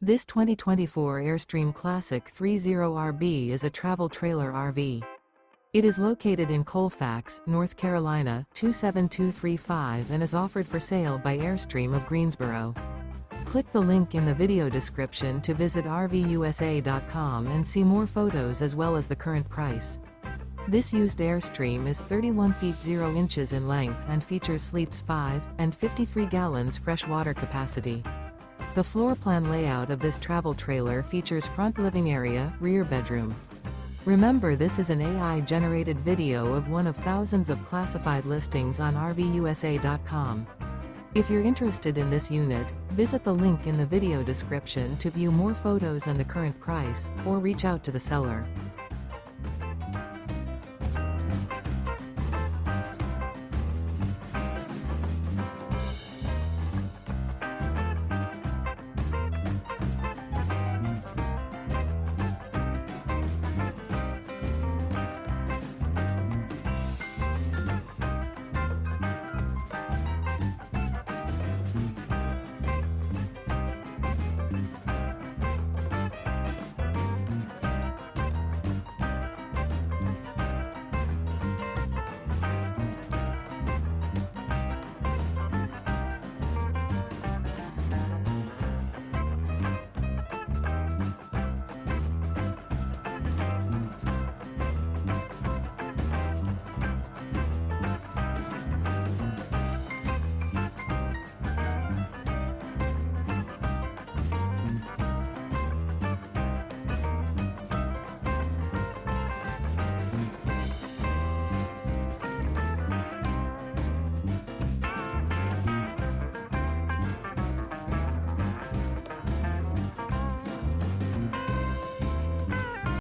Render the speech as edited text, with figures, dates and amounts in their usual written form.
This 2024 Airstream Classic 30RB is a travel trailer RV. It is located in Colfax, North Carolina 27235 and is offered for sale by Airstream of Greensboro. Click the link in the video description to visit RVUSA.com and see more photos as well as the current price. This used Airstream is 31 feet 0 inches in length and features sleeps 5 and 53 gallons fresh water capacity. The floor plan layout of this travel trailer features front living area, rear bedroom. Remember, this is an AI-generated video of one of thousands of classified listings on RVUSA.com. If you're interested in this unit, visit the link in the video description to view more photos and the current price, or reach out to the seller.